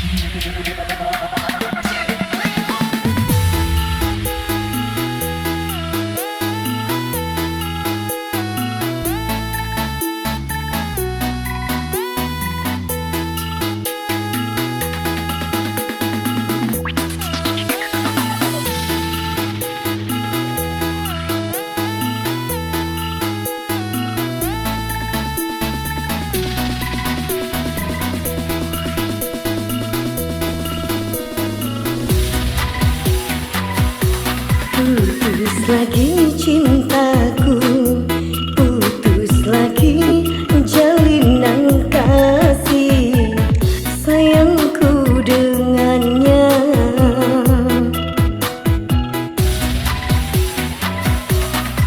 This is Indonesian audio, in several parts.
Putus lagi cintaku, putus lagi jalinan kasih sayangku dengannya.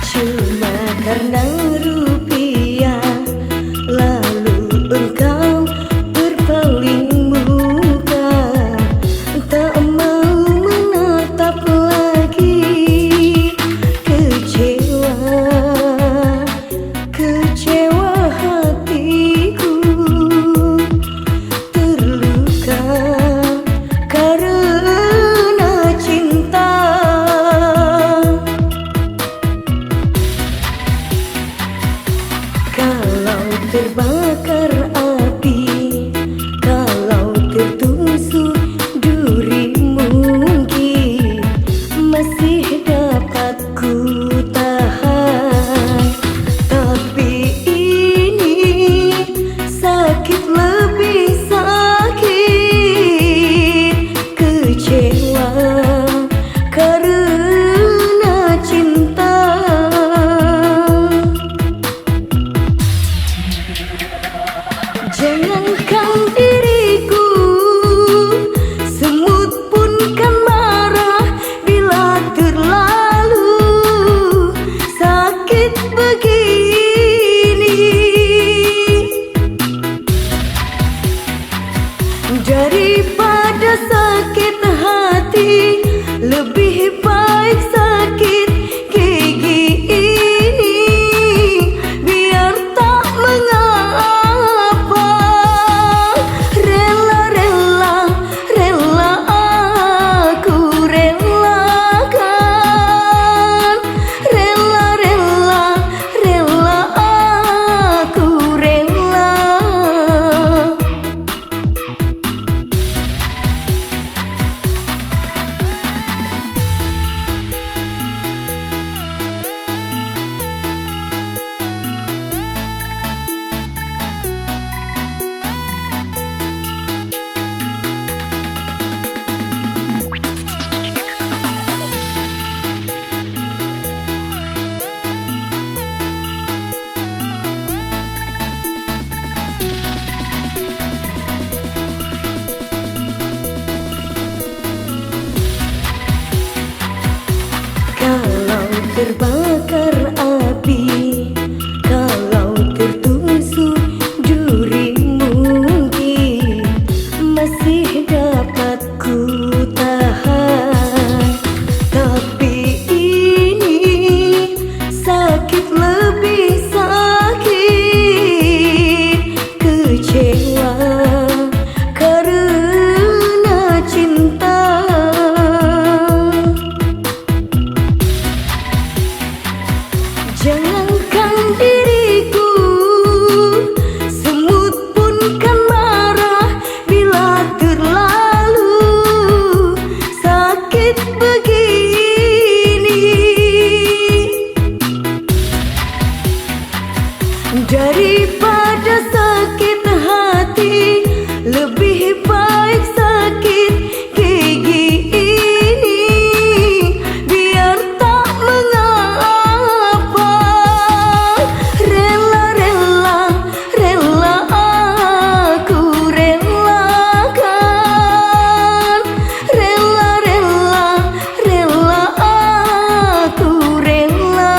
Cuma karena rupiah lalu engkau berpaling muka, tak mau menatap lagi. Kecewa hatiku, terluka karena cinta. Kalau terbakar api, kalau tertusuk duri, mungkin masih dapat ku tahan. Tapi ini sakit, lebih sakit, kecewa karena cinta. Jangankan diriku, semut pun kan marah bila terlalu sakit begini. Daripada sakit hati, lebih baik sakit gigi ini. Biar tak mengapa, rela-rela, rela aku relakan. Rela-rela, rela aku rela. Kalau terbakar api, kalau tertusuk duri, mungkin masih dapat ku tahan. Tapi ini sakit, lebih sakit, kecewa karena cinta. Jangankan diriku, semut pun kan marah bila terlalu sakit begini. Daripada sakit hati, lebih baik sakit gigi ini. Biar tak mengapa, rela-rela, rela aku relakan. Rela-rela, rela aku rela.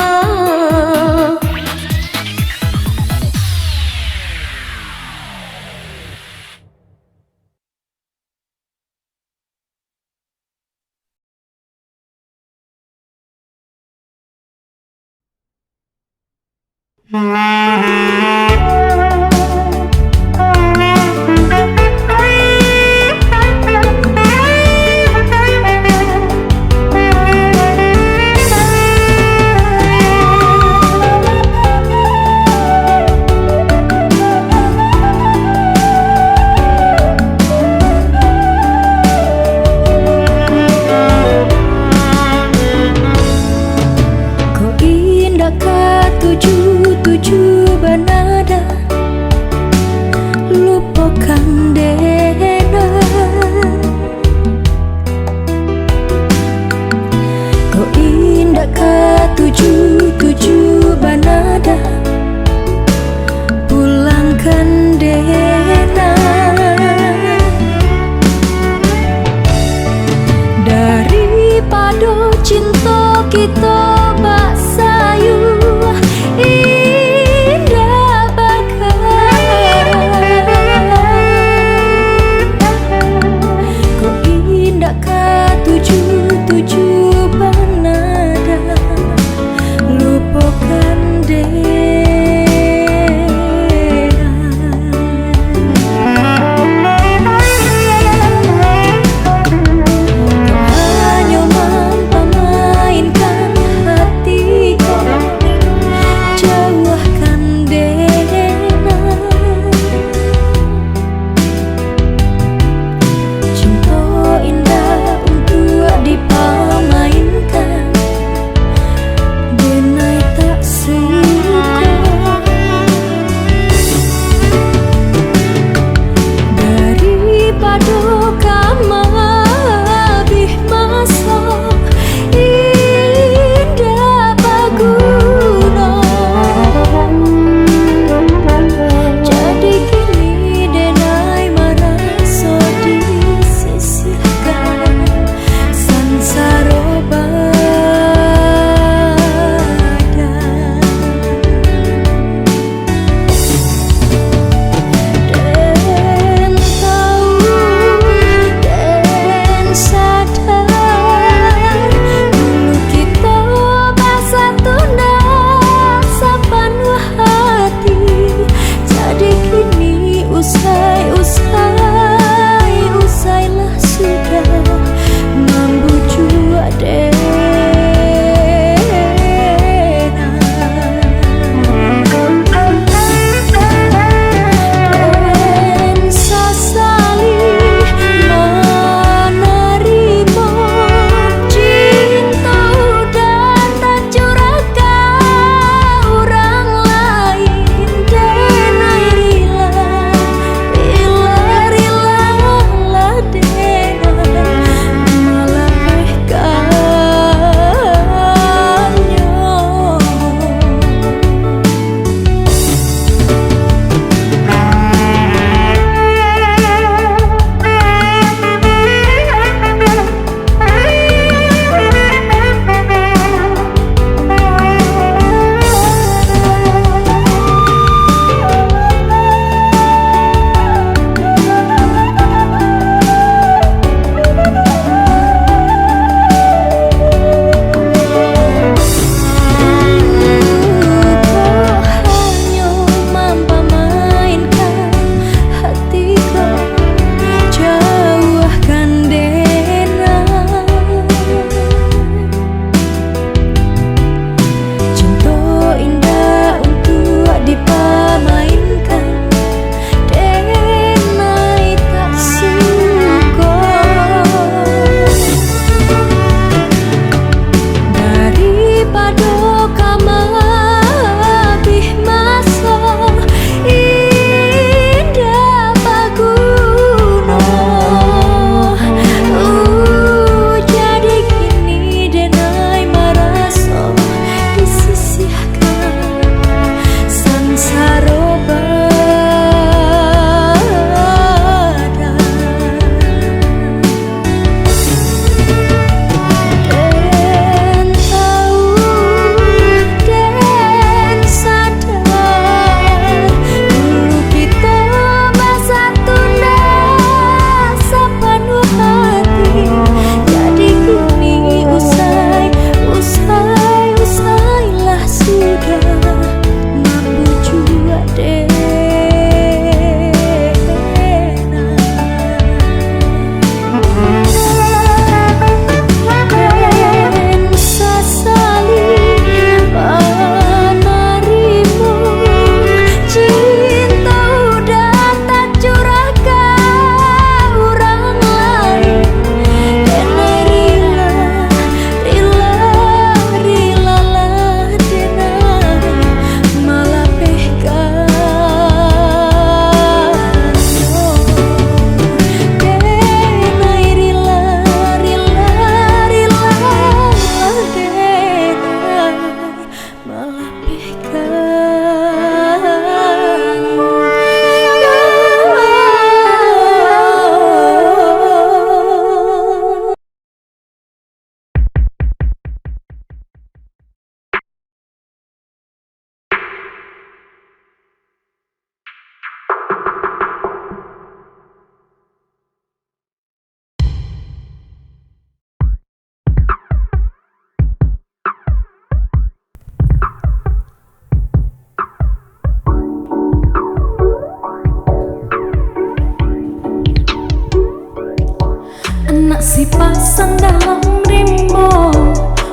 si pasang dalam rimbo,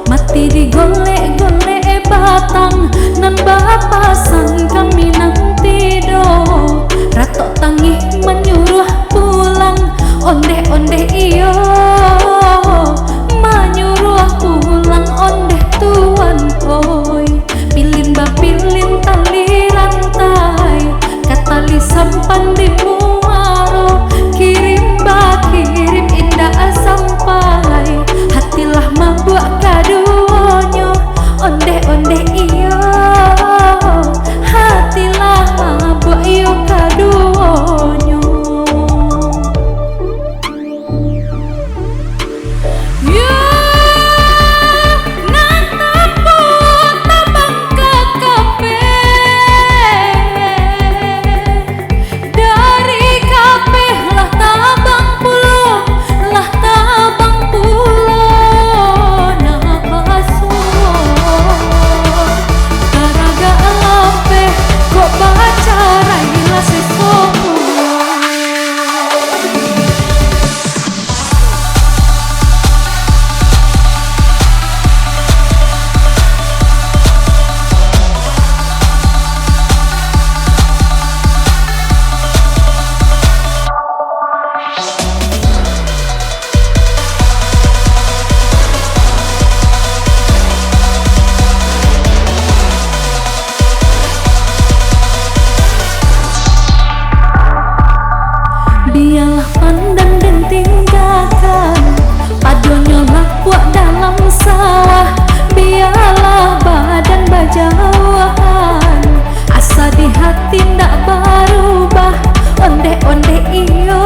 mati digolek-golek batang, nan bapasang kami nanti do. Ratok tangih menyuruh pulang, onde-onde iyo menyuruh pulang, onde tuan oi. Pilin ba pilin tali rantai, katali sampan di muaro, kirim ba kirim indah sampai, hatilah mabuak kaduonyo, onde-onde iyo hatilah mabuak iyo kaduonyo. Biarlah pandang dan tinggalkan, padonyo lakuak dalam sawah. Biarlah badan bajauhan, asa di hati ndak berubah, onde-onde iyo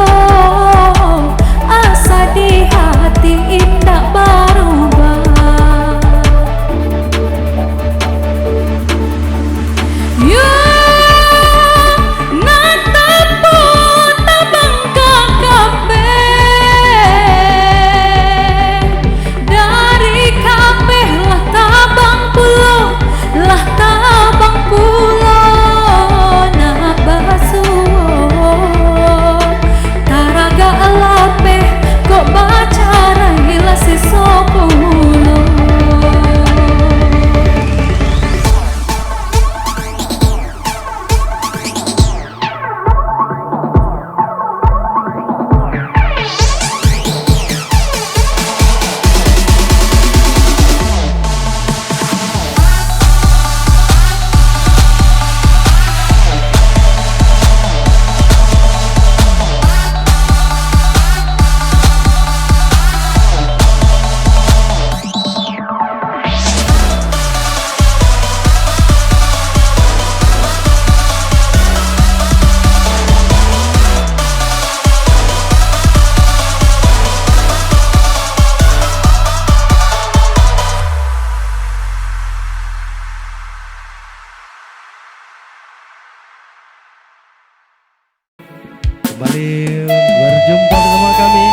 asa di hati ndak berubah. Kembali berjumpa bersama kami,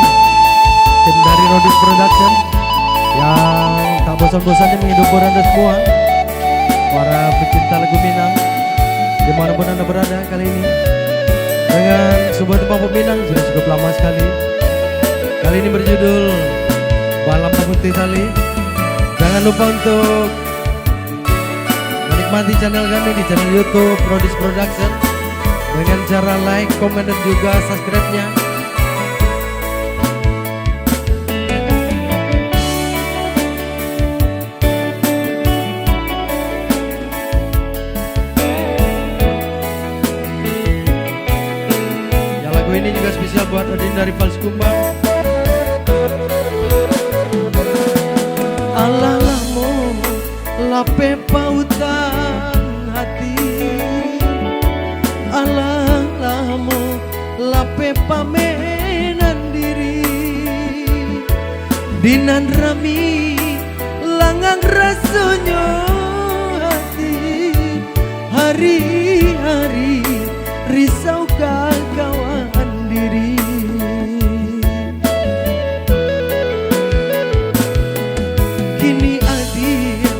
tim dari Rodis Production yang tak bosan-bosannya menghibur Anda semua, para pecinta lagu Minang dimanapun Anda berada kali ini, dengan sebuah tempat Minang sudah cukup lama sekali. Kali ini berjudul Balam Putih Tali. Jangan lupa untuk menikmati channel kami di channel YouTube Rodis Production dengan cara like, komen, dan juga subscribe-nya. Ya, lagu ini juga spesial buat Odin dari Fals Kumbang. Alalamu lape pautan hati, alalamu lape pamenan diri, dinan rami langang rasonyo hati, hari-hari risau kawan diri. Kini adia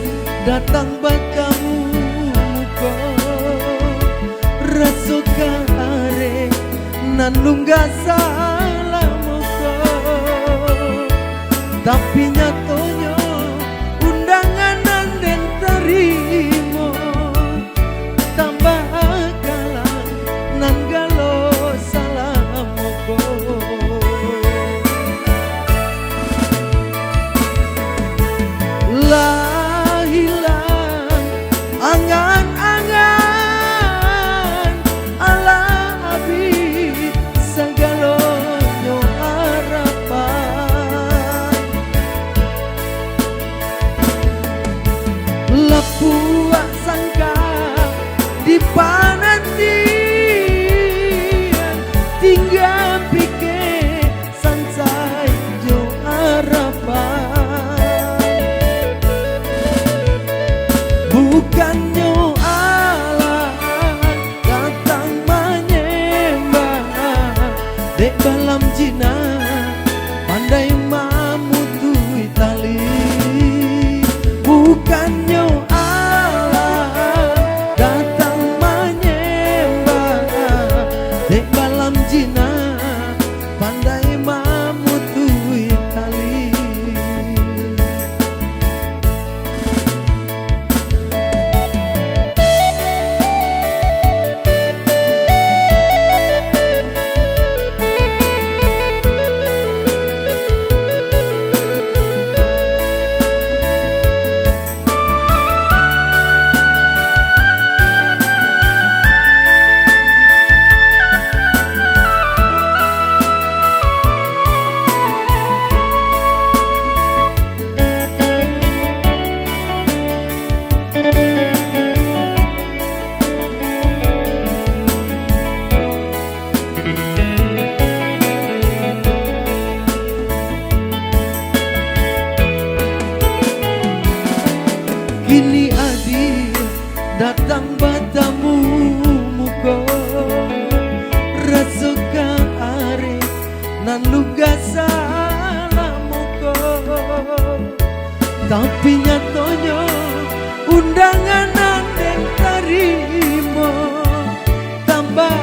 datang bakamu raso kare nan lungga salamuko, tapi nyatonya undangan dan terima tambah kalah nan galo salah moko. Lah hilang angan-angan ala abi sagalonyo harapan. Lepuak sangka di panantian tinggal pikir sansai jo harapan. Bukannya Allah datang menyembah dek dalam jina pandai mamutui tali. Bukannya Allah datang menyembah dek dalam jina pandai mamutui tali. Kini adi datang batamu muko rasuka are nan luga salah moko. Tapi nyatonya undangan dan terima tambah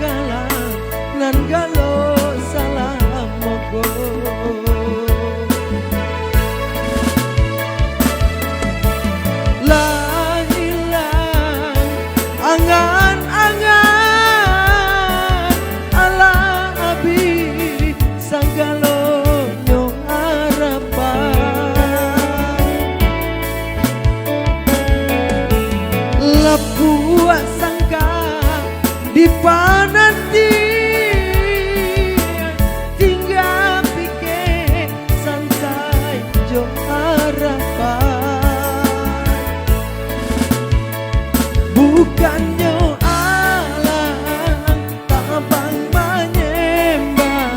kalah nan galo salah moko. Lah hilang angan-angan ala abi sagalonyo harapan. Lepuak sangka di panantian tinggal pikir santai jo harapan. Bukannya Allah tabang menyembah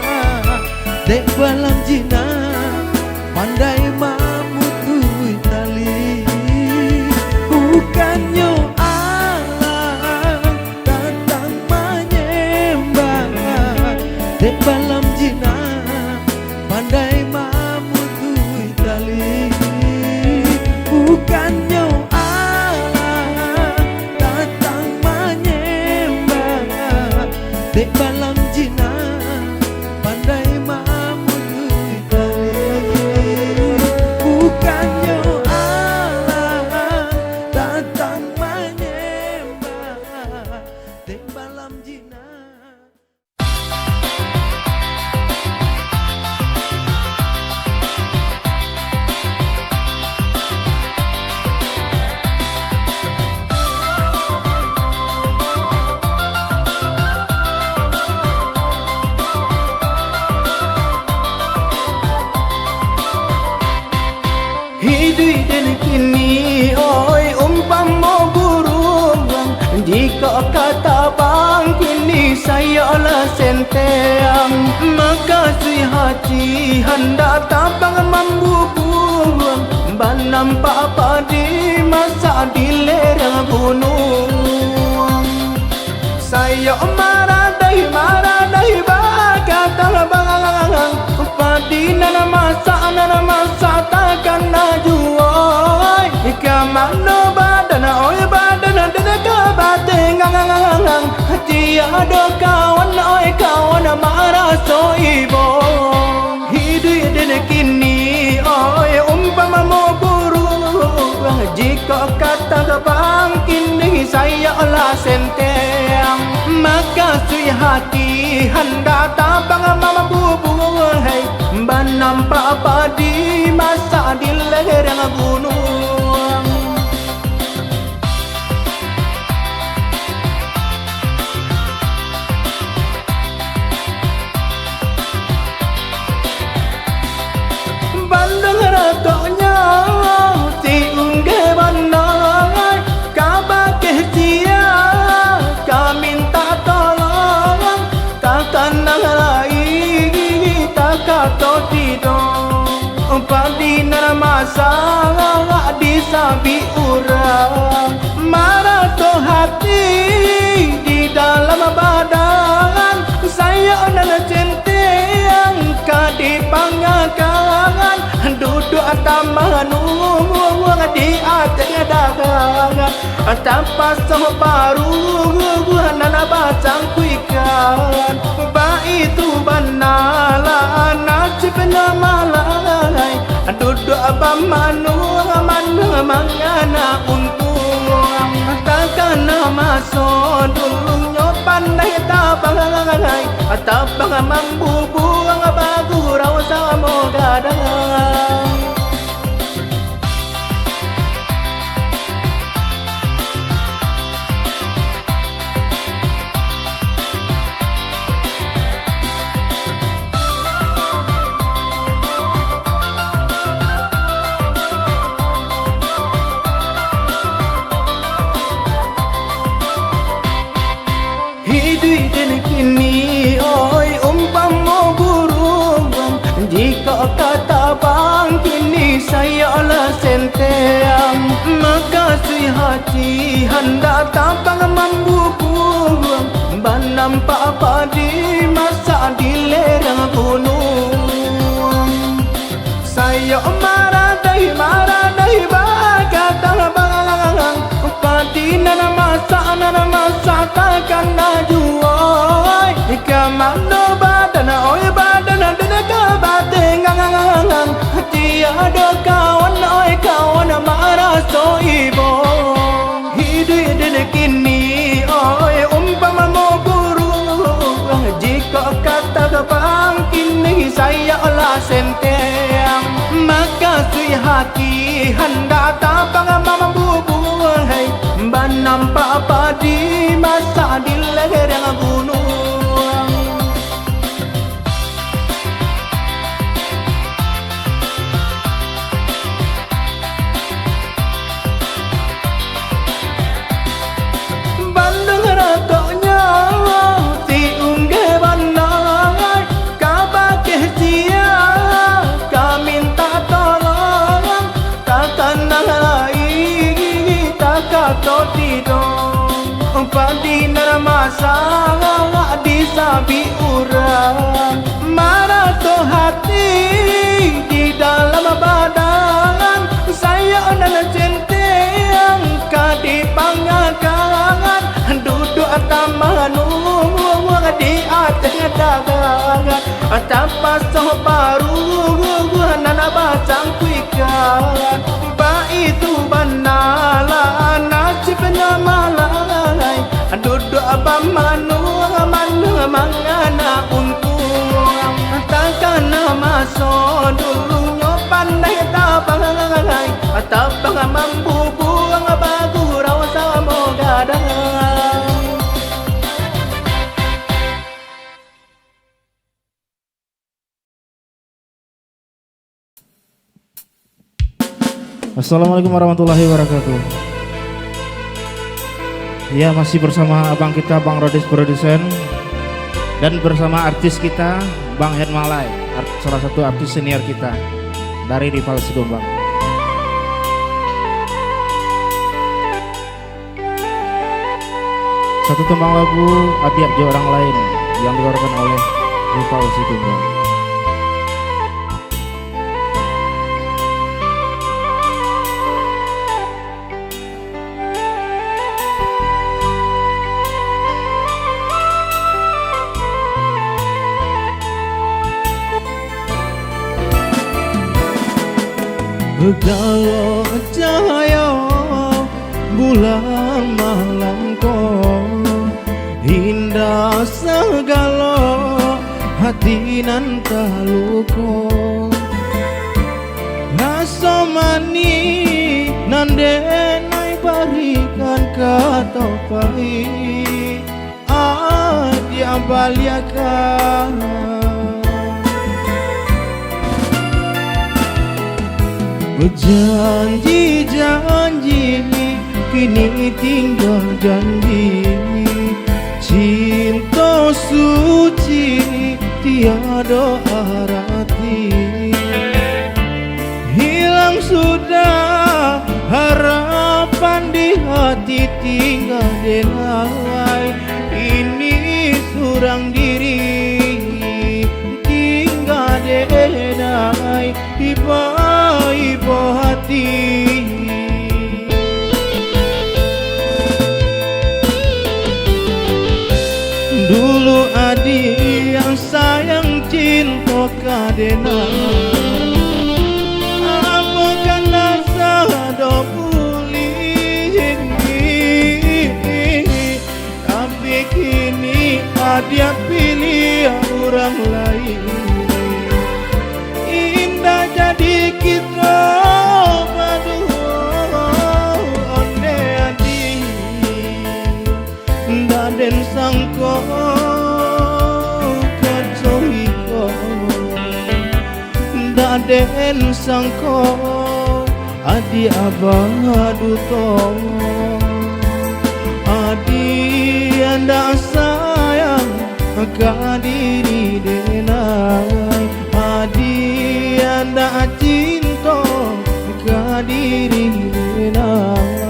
dek dalam jina pandai mamutui tali. Bukannya Allah datang menyembah dek dalam jina pandai mamutui tali. Bukannya dek dalam jina pandai mamutui tali. Bukannya Allah datang menyembah dek dalam jina. Hidup dan kini oi umpama burung, jika kata bang kini saya lah senteang. Makasih hati hendak tabang membubung, banampak padi masa di lereng gunung. Saya marah dahi bakal bang padi nana masa takkan najuai. Kamano badan oi badan dan kabate ngang tiada kawan oi kawan marah so ibo. Hidup dan kini saya olah senteng. Maka sui hati hendak tabang mama bubu hai. Ban nampak padi masak di lereng gunung. Bandung ratoknya si ungge bandang kabak sia ka minta tolong takkan nalai takato tidong padi masa disabi urang marato hati di dalam badan saya nana centeng kadi pangakan duduk atas nunggu di atas dagangan tanpa separuh nana bacang kuikan ba itu banala nasib namalai duduk abang manu mangana untung takkan masuk dulunya pandai tabangai tabang mambubuang bagurau samo gadang. Hidup dan kini oi umpama burung. Jika kata bang kini saya olah senteng. Maka sui hati hendak tabang membubuang. Ban nampak padi masak di lereng gunung. Saya marah dahi bakatang bang. Padi nana masak takkan najuai. Ika mano badan oi badan dana kabatengang. Tiada kawan oi kawan marah so ibo. Hidup dan kini oi umpama mau burung. Jika kata bang kini saya olah senteng. Maka sui hati hendak tabang mama bubur hai. Ban nampak padi masak di lereng gunung. Bandung ratoknya si ungge bandang kabak sia ka minta tolong takkan nalai takato tidong padi masa disabi urang marato hati di dalam badan saya nana centeng kadi pangakan duduk atas nunggu di atas dagangan tanpa separuh nana bacang kuikan ba itu banala nasib namalai duduk abang mangana untung takkan masuk dulunya pandai tabangai tabang mambubuang bagurau samo gadang. Assalamualaikum warahmatullahi wabarakatuh. Ya, masih bersama abang kita Bang Rodis Produsen dan bersama artis kita Bang Hen Malai, salah satu artis senior kita dari Rival Sidombang. Satu tembang lagu Adi Abjo Orang Lain yang dikeluarkan oleh Rival Sidombang. Kalau cahaya bulan malam segala hati nan kaluko rasa mani nan denai barikan kata pai dia baliakan janji-janji kini tinggal janji cinta suci tiada arti hilang sudah harapan di hati tinggal denai ini surang diri tinggal denai iba hati dulu adik yang sayang cinta kadena apakah nasa pulih tapi kini adik pilih orang lain indah jadi kita berdua onde adik daden sangko kacohiko daden sangko adi abah duto adi anda sayang kadiri denai adi anda cinta kadiri denai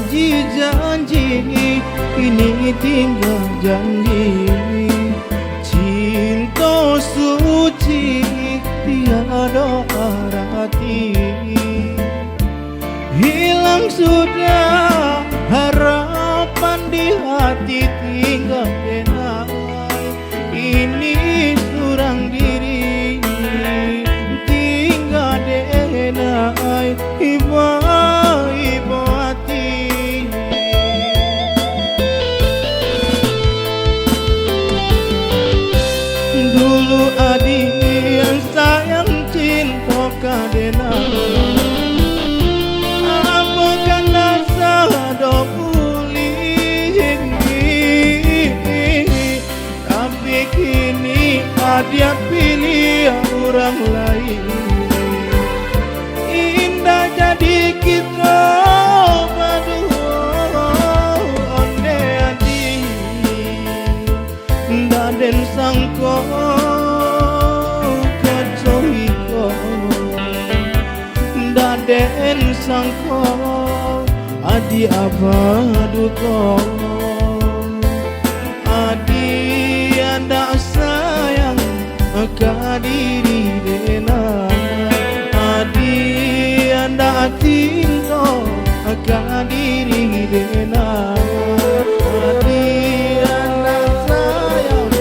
janji-janji ini tinggal janji cinta suci tiada arti hilang sudah harapan di hati tinggal denai ini surang diri tinggal denai iba hati dulu adik yang sayang cinta kadena apakah nasa pulih tapi kini adik pilih orang lain indah jadi kita berdua onde adik daden sangko kacohiko daden sangko adi abah duto adi anda sayang kadiri denai adi anda cinta kadiri denai adi anda sayang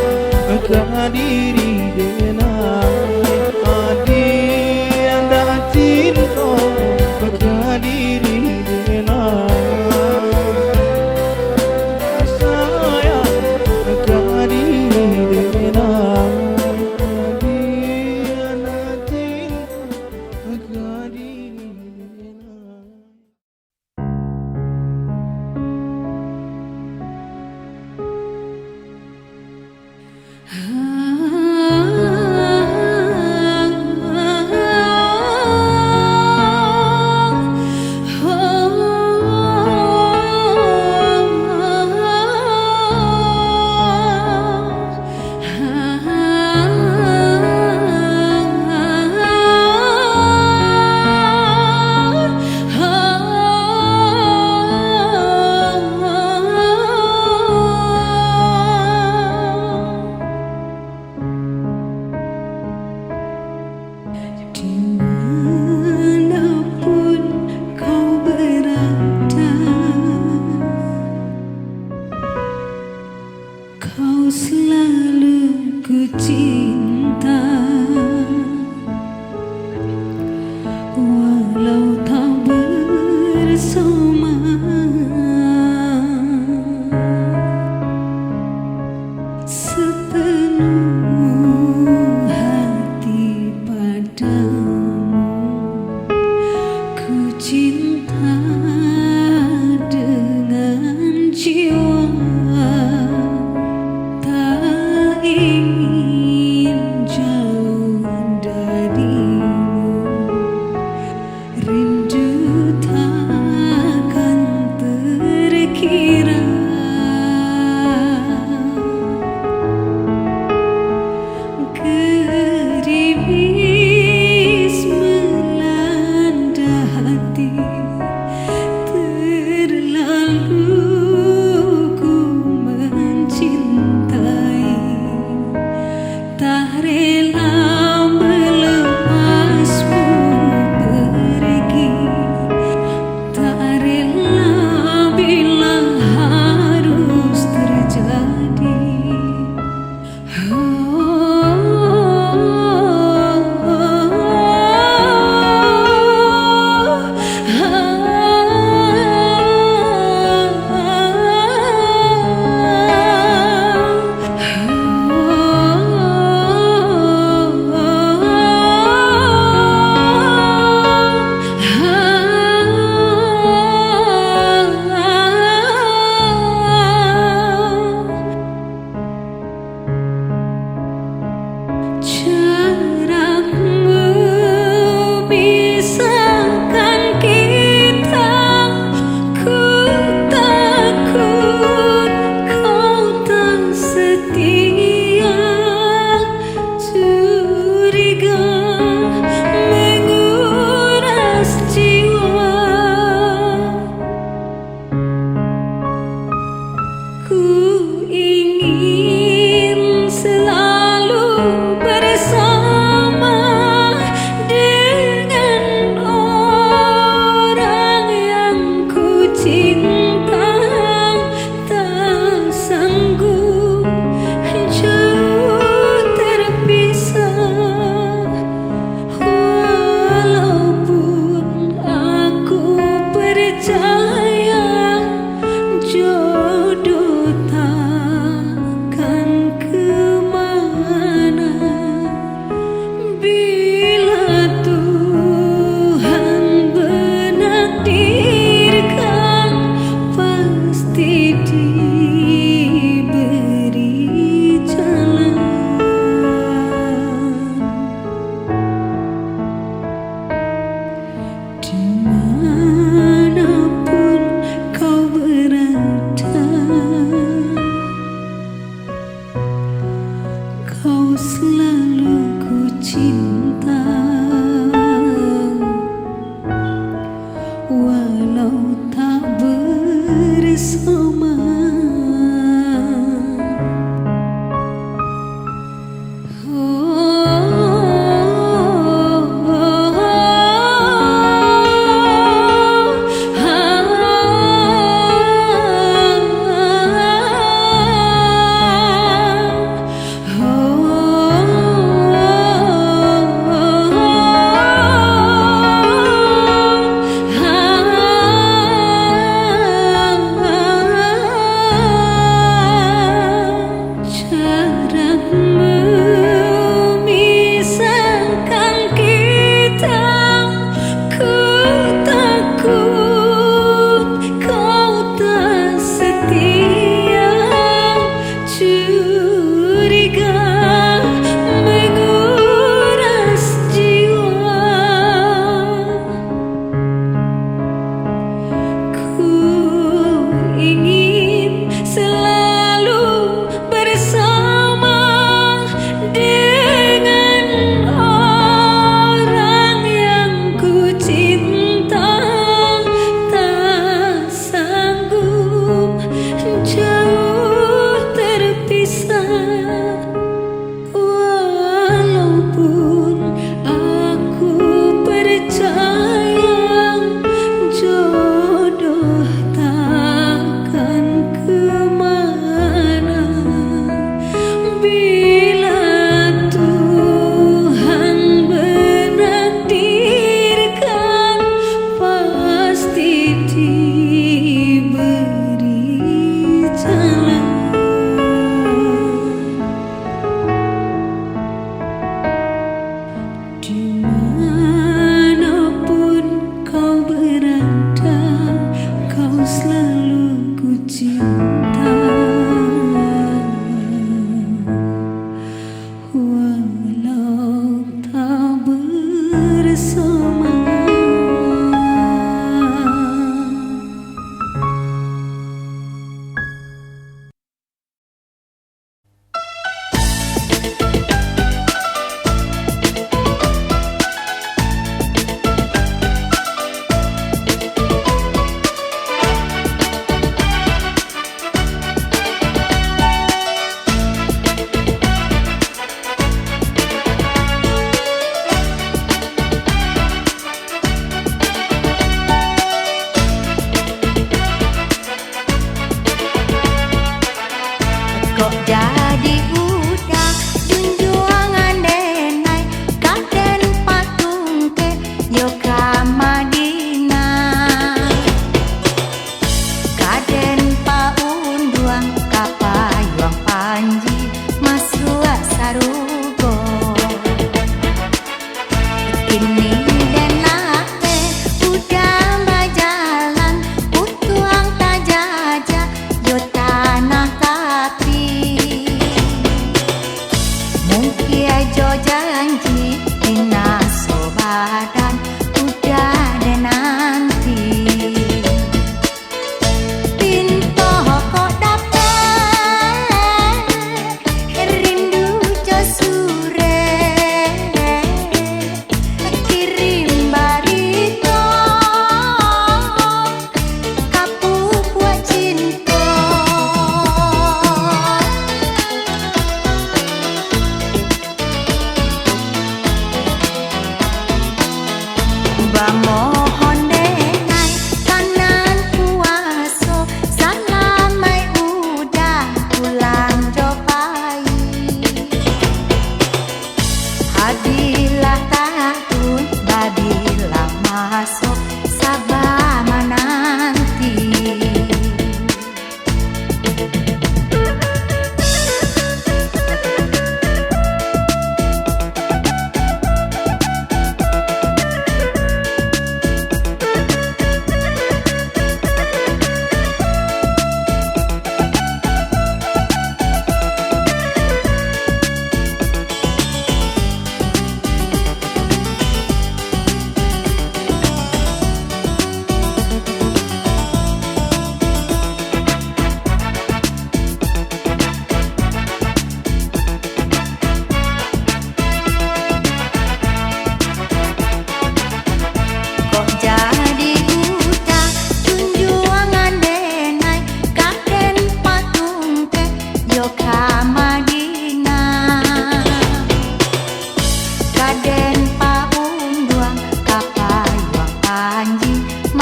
kadiri denai adi anda cinta kadiri denai sayang kadiri denai adi anda cinta kadiri denai bersama sepenuh hati padamu. Ku cinta dengan jiwa, tak ingin jauh darimu. Rindu takkan terkira, gerimis melanda hati. Terlalu ku mencintai, tak rela melepasmu pergi, tak rela bila harus terjadi. Jarak memisahkan kita, ku takut kau tak setia. Curiga menguras jiwa, ku ingin selalu bersama dengan orang yang ku cinta. Tak sanggup jauh terpisah, walaupun aku percaya jodoh takkan kemana. Bila Tuhan menakdirkan, pasti diberi jalan. Dimanapun kau berada, kau selalu ku cinta. Walau tak bersama,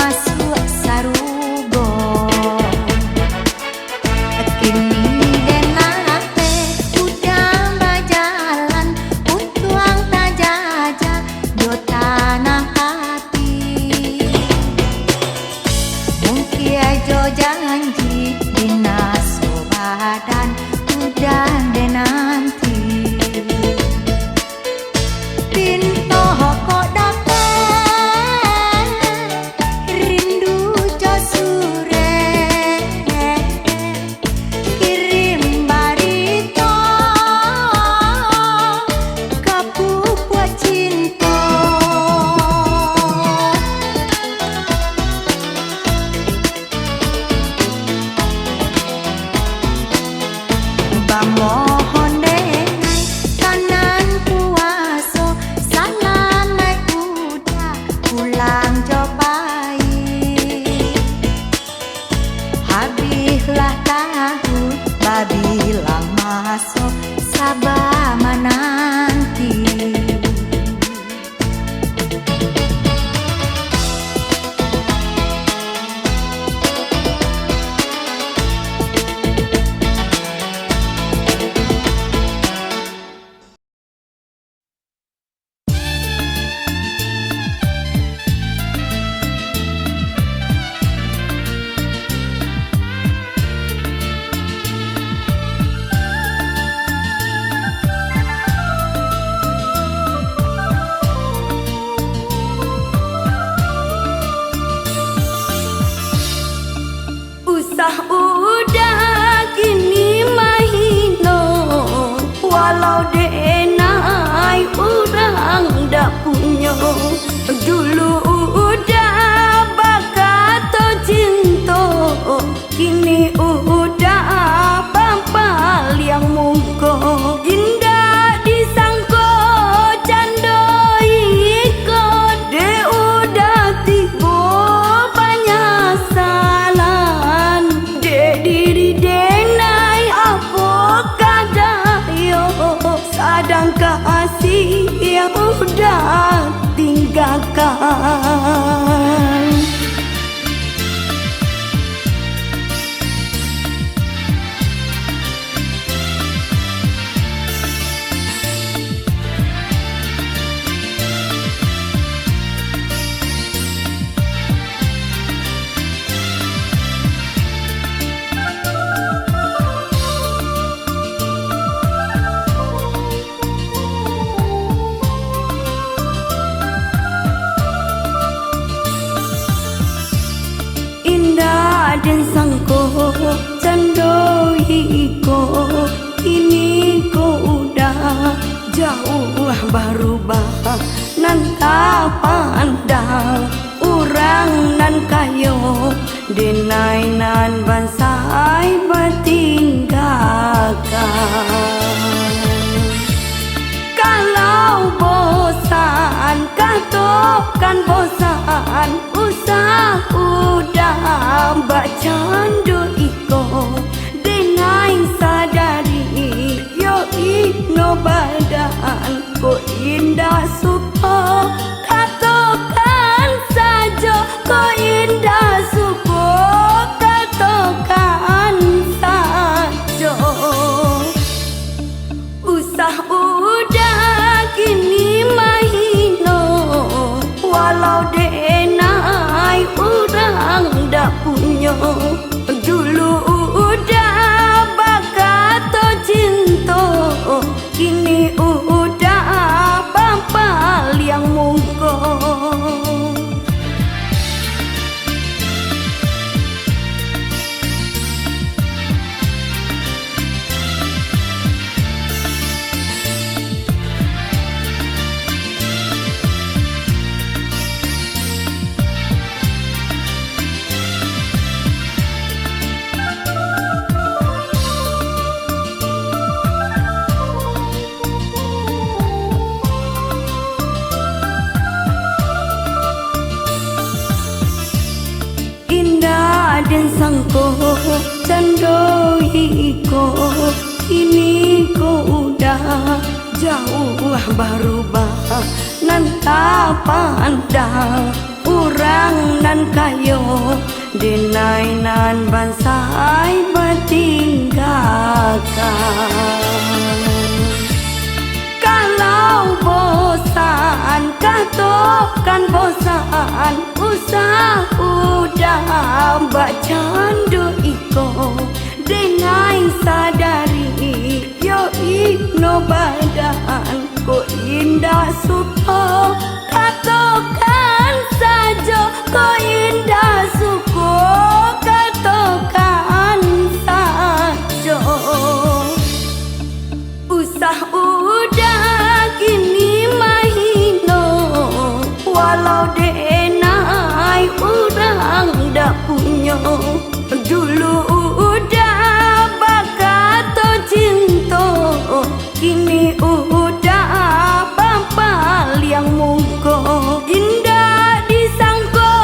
masuk sarugo kini denate udah berjalan untuang tak jajah do tanah hati mungkin aja janji dinas badan udah deh nanti pinto kok dapat rindu jo sure kirim barito kapu buat cinta mohon deh kanan puaso salam naik kuda pulang jopai habislah tahun babilang masuk sabar menanti usah udah kini mahino walau denai orang dak punya dulu udah bakato cinta kini udah bampal yang mungko indah disangko candoi ko de udah tibo banyak salan de diri denai apa kadayo sadang kasih yang udah tinggalkan dan sangko candoi ko kini ko udah jauh berubah nan tak pandang orang nan kayo denai nan bansai bertinggalkan kalau bosan katokan bosan usah udah bacandu iko denai sadari yo ino badan ko indah supo katokan saja ko indah supo katokan saja usah udah kini mahino walau denai orang dak punya dulu udah bakato cinta kini udah bampal yang mungko dan sangko candoi ko kini ko udah jauh berubah nan tak pandang urang nan kayo denai nan bansai bertinggalkan. Kalau bosan katakan bosan, usah udah bacandu iko denai sadari yo ino badan ko indah suko katakan saja ko indah suko katakan saja. Usah udah kini mahino walau denai urang dak punya dulu udah bakato cinta kini udah papal yang mungko indah disangko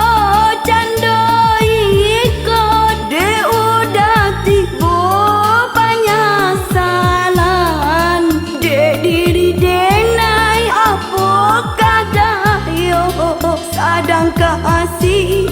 cando iko de udah tibo banyak salan de diri denai apa kadayo sadang kasih